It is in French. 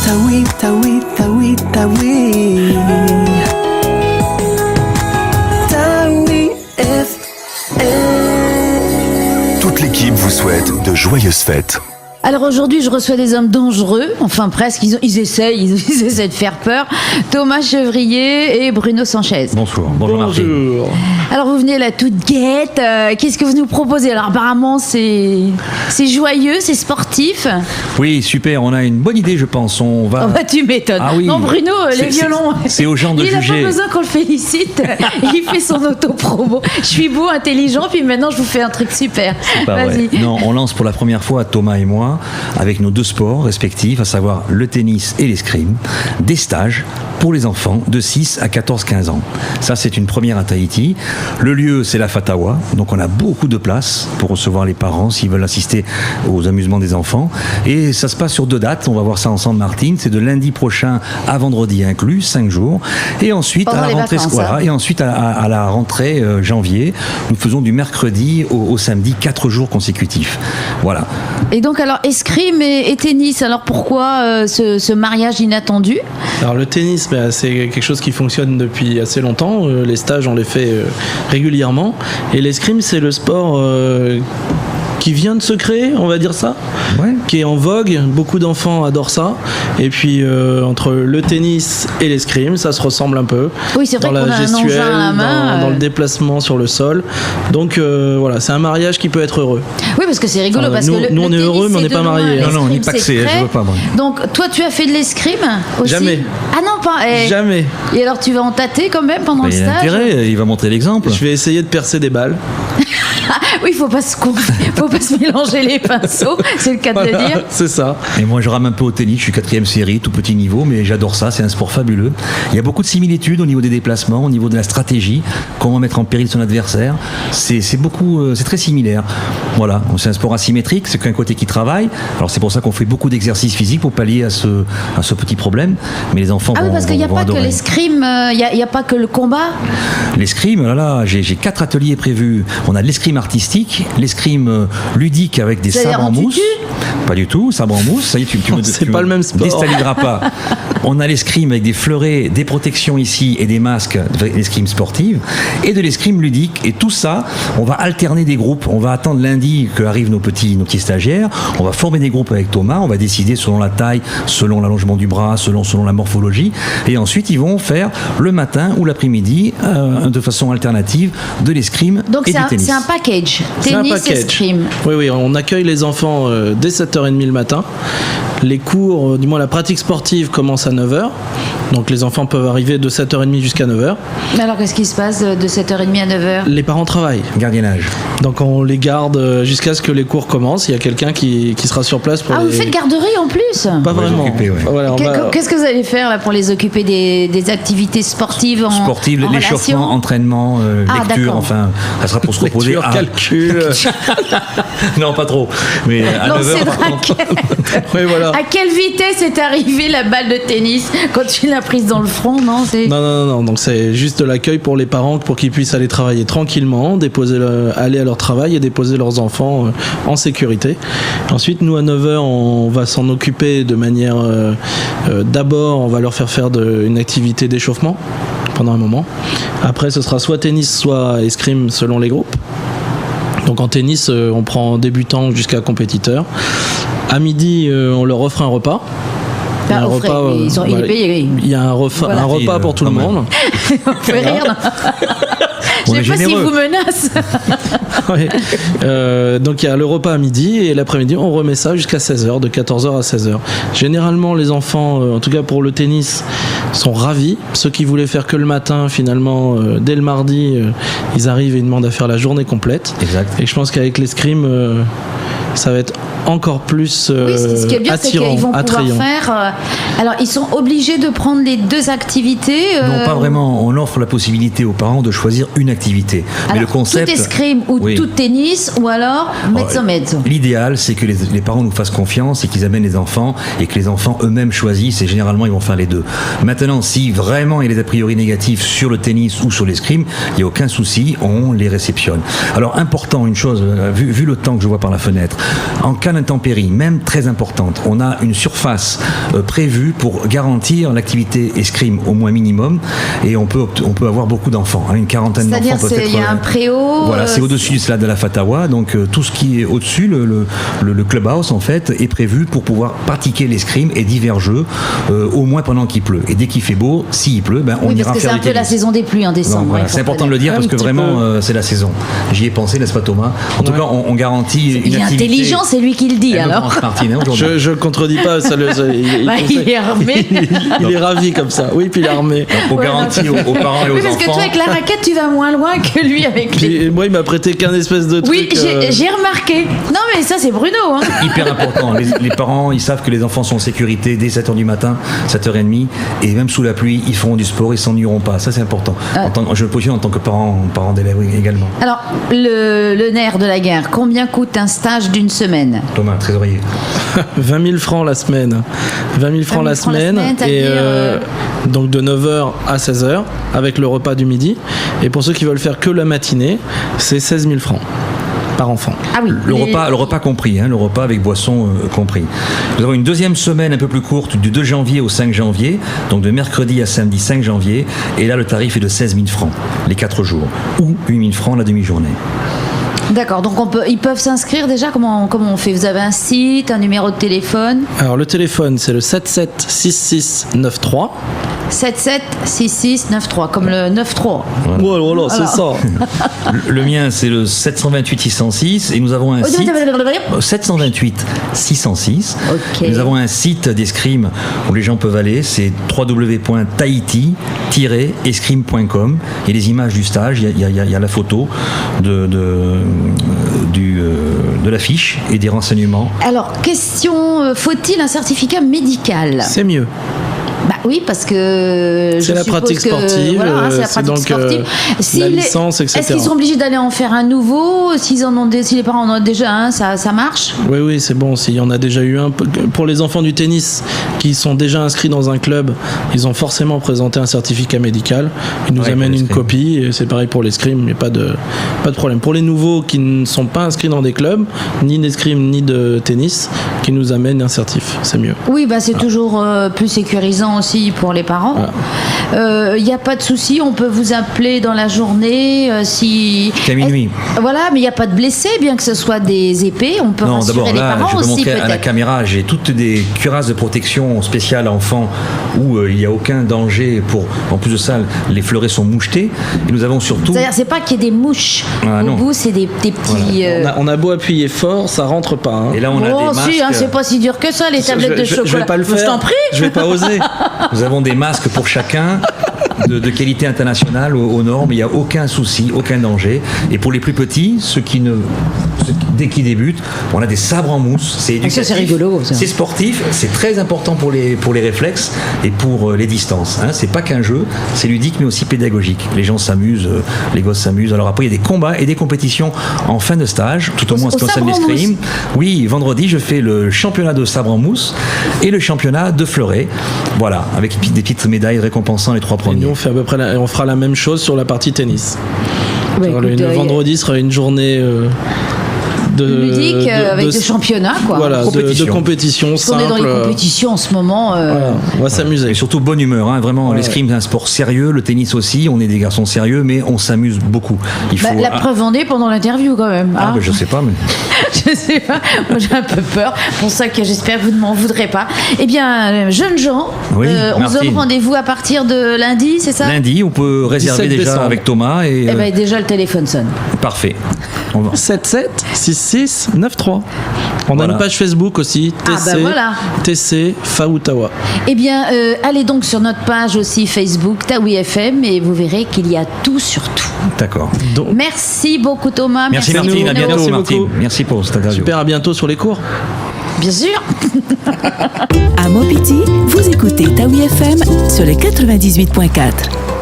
taoui, taoui, taoui, taoui. Taoui FM. Toute l'équipe vous souhaite de joyeuses fêtes. Alors aujourd'hui, je reçois des hommes dangereux, enfin presque, ils essayent de faire peur. Thomas Chevrier et Bruno Sanchez. Bonjour Martine. Alors vous venez là toute guette, qu'est-ce que vous nous proposez? Alors apparemment c'est joyeux, c'est sportif. Oui, super, on a une bonne idée je pense. On va... Oh bah tu m'étonnes. Ah oui. Non Bruno, les violons. C'est aux gens de juger. Il n'a pas besoin qu'on le félicite, il fait son auto-promo. Je suis beau, intelligent, puis maintenant je vous fais un truc super. C'est pas Vas-y. vrai. Non, on lance pour la première fois, Thomas et moi, avec nos deux sports respectifs, à savoir le tennis et l'escrime, des stages pour les enfants de 6 à 14-15 ans. Ça, c'est une première à Tahiti. Le lieu, c'est la Fatawa, donc on a beaucoup de place pour recevoir les parents s'ils veulent assister aux amusements des enfants. Et ça se passe sur 2 dates, on va voir ça ensemble Martine, c'est de lundi prochain à vendredi inclus, 5 jours. Et ensuite, à la rentrée scolaire, et ensuite à la rentrée janvier, nous faisons du mercredi au samedi 4 jours consécutifs. Voilà. Et donc alors escrime et tennis, alors pourquoi ce mariage inattendu? Alors le tennis, c'est quelque chose qui fonctionne depuis assez longtemps, les stages on les fait régulièrement, et l'escrime c'est le sport qui vient de se créer, on va dire ça, ouais. Qui est en vogue, beaucoup d'enfants adorent ça, et puis entre le tennis et l'escrime, ça se ressemble un peu. Oui, c'est vrai dans qu'on la a gestuelle, un engin à la main, dans le déplacement sur le sol, donc voilà, c'est un mariage qui peut être heureux. Oui, parce que c'est rigolo, parce nous, que nous on est heureux, mais on n'est pas mariés. Non, on n'est pas axé, je veux pas. Moi. Donc toi, tu as fait de l'escrime aussi? Jamais. Ah non, pas. Jamais. Et alors, tu vas en tâter quand même pendant le il a stage? intérêt, il va montrer l'exemple. Je vais essayer de percer des balles. Oui, faut pas se mélanger les pinceaux, c'est le cas de le dire. C'est ça. Et moi je rame un peu au tennis, je suis 4e série, tout petit niveau, mais j'adore ça, c'est un sport fabuleux. Il y a beaucoup de similitudes au niveau des déplacements, au niveau de la stratégie, comment mettre en péril son adversaire. C'est très similaire. Voilà, c'est un sport asymétrique, c'est qu'un côté qui travaille. Alors c'est pour ça qu'on fait beaucoup d'exercices physiques pour pallier à ce petit problème. Mais les enfants oui, parce qu'il n'y a pas que l'escrime, il n'y a pas que le combat. L'escrime, j'ai 4 ateliers prévus. On a de l'escrime artistique, l'escrime ludique avec des sabres en mousse. Pas du tout, sabre en mousse. Ça y est, c'est pas le même sport. Déstabiliseras pas. On a l'escrime avec des fleurets, des protections ici et des masques, l'escrime sportive et de l'escrime ludique. Et tout ça, on va alterner des groupes. On va attendre lundi qu'arrivent nos petits stagiaires. On va former des groupes avec Thomas. On va décider selon la taille, selon l'allongement du bras, selon la morphologie. Et ensuite, ils vont faire le matin ou l'après-midi de façon alternative de l'escrime et du tennis. C'est un package. Tennis, escrime. Oui, on accueille les enfants dès 7h30 le matin. Les cours, du moins la pratique sportive commence à 9h. Donc les enfants peuvent arriver de 7h30 jusqu'à 9h. Mais alors qu'est-ce qui se passe de 7h30 à 9h? Les parents travaillent. Gardiennage. Donc on les garde jusqu'à ce que les cours commencent. Il y a quelqu'un qui sera sur place pour vous faites garderie en plus? Pas vraiment. Occuper, ouais. Voilà, Qu'est-ce que vous allez faire là pour les occuper des activités sportives en l'échauffement, entraînement, lecture, d'accord. enfin, ça sera pour se reposer. Calcul. Non, pas trop. Mais à 9h, par contre. Oui, voilà. À quelle vitesse est arrivée la balle de tennis quand tu l'as prise dans le front? Non. Donc c'est juste de l'accueil pour les parents pour qu'ils puissent aller travailler tranquillement, aller à leur travail et déposer leurs enfants en sécurité. Ensuite, nous à 9h, on va s'en occuper de manière. D'abord, on va leur faire une activité d'échauffement pendant un moment. Après, ce sera soit tennis, soit escrime selon les groupes. Donc en tennis, on prend débutant jusqu'à compétiteur. À midi, on leur offre un repas. Il y a un repas, il y a un repas pour tout le monde. On fait rire. Je ne sais pas s'il vous menace. Ouais. Donc il y a le repas à midi et l'après-midi on remet ça jusqu'à 16h, de 14h à 16h. Généralement les enfants, en tout cas pour le tennis, sont ravis. Ceux qui voulaient faire que le matin, finalement, dès le mardi, ils arrivent et ils demandent à faire la journée complète. Exact. Et je pense qu'avec l'escrime, ça va être encore plus oui, ce qui est bien, attirant, c'est qu'ils vont attrayant. pouvoir faire. Alors, ils sont obligés de prendre les deux activités. Non, pas vraiment. On offre la possibilité aux parents de choisir une activité. Alors, mais le concept, tout escrime ou tout tennis, ou alors mezzo-mezzo. L'idéal, c'est que les parents nous fassent confiance et qu'ils amènent les enfants et que les enfants eux-mêmes choisissent. Et généralement, ils vont faire les deux. Maintenant, si vraiment il y a des a priori négatifs sur le tennis ou sur l'escrime, il n'y a aucun souci, on les réceptionne. Alors, important, une chose, vu le temps que je vois par la fenêtre, en cas d'intempéries, même très importante, on a une surface prévue pour garantir l'activité escrime au moins minimum, et on peut avoir beaucoup d'enfants, hein, une quarantaine d'enfants. C'est-à-dire peut-être. il y a un préau. Voilà, c'est au-dessus du stade de la Fatawa, donc tout ce qui est au-dessus, le clubhouse en fait, est prévu pour pouvoir pratiquer l'escrime et divers jeux, au moins pendant qu'il pleut. Et dès qu'il fait beau, s'il pleut, on Oui, ira parce que faire c'est un du peu la tennis. saison des pluies en décembre. Donc, voilà, il faut c'est important de le dire Un parce que petit vraiment c'est la saison. J'y ai pensé, n'est-ce pas Thomas? En tout cas, on garantit une Il est activité. intelligent, c'est lui qui le dit Elle me alors. branche, Martine, hein, aujourd'hui. Je contredis pas, Il est armé. il est ravi comme ça. Oui, puis il est armé. On garantit aux parents et aux Oui, parce que enfants. toi, avec la raquette, tu vas moins loin que lui avec les. Puis moi, il m'a prêté qu'un espèce de truc. Oui, j'ai remarqué. Non, mais ça, c'est Bruno. Hein. Hyper important. Les parents, ils savent que les enfants sont en sécurité dès 7h du matin, 7h30, et même sous la pluie, ils feront du sport, ils s'ennuieront pas. Ça, c'est important. Je le positionne en tant que parent d'élève également. Alors, le nerf de la guerre, combien coûte un stage d'une semaine? Thomas, trésorier. 20 000 francs la semaine. 20 000 francs la semaine. Et c'est-à-dire, donc de 9h à 16h avec le repas du midi. Et pour ceux qui veulent faire que la matinée, c'est 16 000 francs par enfant. Ah oui. Le repas compris, hein, le repas avec boisson compris. Nous avons une deuxième semaine un peu plus courte du 2 janvier au 5 janvier, donc de mercredi à samedi 5 janvier, et là le tarif est de 16 000 francs les 4 jours, ou 8 000 francs la demi-journée. D'accord, donc ils peuvent s'inscrire déjà, comment on fait? Vous avez un site, un numéro de téléphone? Alors le téléphone, c'est le 776693. 776693, comme le 93. Voilà, c'est ça. Le mien, c'est le 728 606, et nous avons un site 728 606. Ok. Nous avons un site d'escrime où les gens peuvent aller, c'est www.tahiti-escrime.com. Il y a les images du stage, il y a la photo de l'affiche et des renseignements. Alors, question, faut-il un certificat médical? C'est mieux. Bah oui, parce que C'est la pratique sportive, Voilà, c'est la c'est pratique donc, sportive. la licence, etc. Est-ce qu'ils sont obligés d'aller en faire un nouveau? Si les parents en ont déjà un, ça marche? Oui, c'est bon. S'il y en a déjà eu un. Pour les enfants du tennis qui sont déjà inscrits dans un club, ils ont forcément présenté un certificat médical. Ils nous amènent une copie, et c'est pareil pour l'escrime, il n'y a pas de problème. Pour les nouveaux qui ne sont pas inscrits dans des clubs, ni d'escrime ni de tennis, qui nous amènent un certif, c'est mieux. Oui, c'est toujours plus sécurisant aussi pour les parents. Il n'y a pas de souci, on peut vous appeler dans la journée Qu'à minuit. Voilà, mais il n'y a pas de blessés, bien que ce soit des épées, on peut rassurer les parents je peux aussi montrer à la peut-être. caméra, j'ai toutes des cuirasses de protection spéciales enfants où il n'y a aucun danger en plus de ça, les fleurets sont mouchetés, et nous avons surtout... C'est-à-dire, c'est pas qu'il y ait des mouches au bout, c'est des petits... On a beau appuyer fort, ça rentre pas. Hein. Et là, on a des masques... c'est pas si dur que ça, les tablettes de chocolat. Je vais pas le faire. Je t'en prie. Je vais pas oser. Nous avons des masques pour chacun, de qualité internationale aux normes, il n'y a aucun souci, aucun danger. Et pour les plus petits, dès qu'ils débutent, on a des sabres en mousse, c'est éducatif, ça, c'est rigolo, ça. c'est sportif, c'est très important pour les réflexes et pour les distances. Hein. C'est pas qu'un jeu, c'est ludique mais aussi pédagogique. Les gens s'amusent, les gosses s'amusent. Alors après, il y a des combats et des compétitions en fin de stage, tout au moins en ce qui concerne l'escrime. Oui, vendredi, je fais le championnat de sabre en mousse et le championnat de fleuret. Voilà, avec des petites médailles récompensant les 3 Et premiers. nous, on fait à peu près on fera la même chose sur la partie tennis. Le vendredi sera une journée ludique avec des championnats, quoi. Voilà, de compétition simple. On est dans les compétitions en ce moment. Voilà, on va s'amuser. Et surtout bonne humeur, hein, vraiment. L'escrime, c'est un sport sérieux, le tennis aussi. On est des garçons sérieux, mais on s'amuse beaucoup. La preuve en est pendant l'interview, quand même. Je sais pas, mais. Je sais pas. Moi, j'ai un peu peur. Pour ça que j'espère que vous ne m'en voudrez pas. Eh bien, jeunes gens, on se donne rendez-vous à partir de lundi, c'est ça? Lundi, on peut réserver déjà décembre. avec Thomas. Et déjà, le téléphone sonne. Parfait. 776693. On a une page Facebook aussi, TC Faoutawa. Eh bien, allez donc sur notre page aussi Facebook, Taoui FM, et vous verrez qu'il y a tout sur tout. D'accord. Merci beaucoup Thomas. Merci Martine, à bientôt Merci Martine. beaucoup. Merci pour cette interview. Super, à bientôt sur les cours. Bien sûr. À Mopiti, vous écoutez Taoui FM sur le 98.4.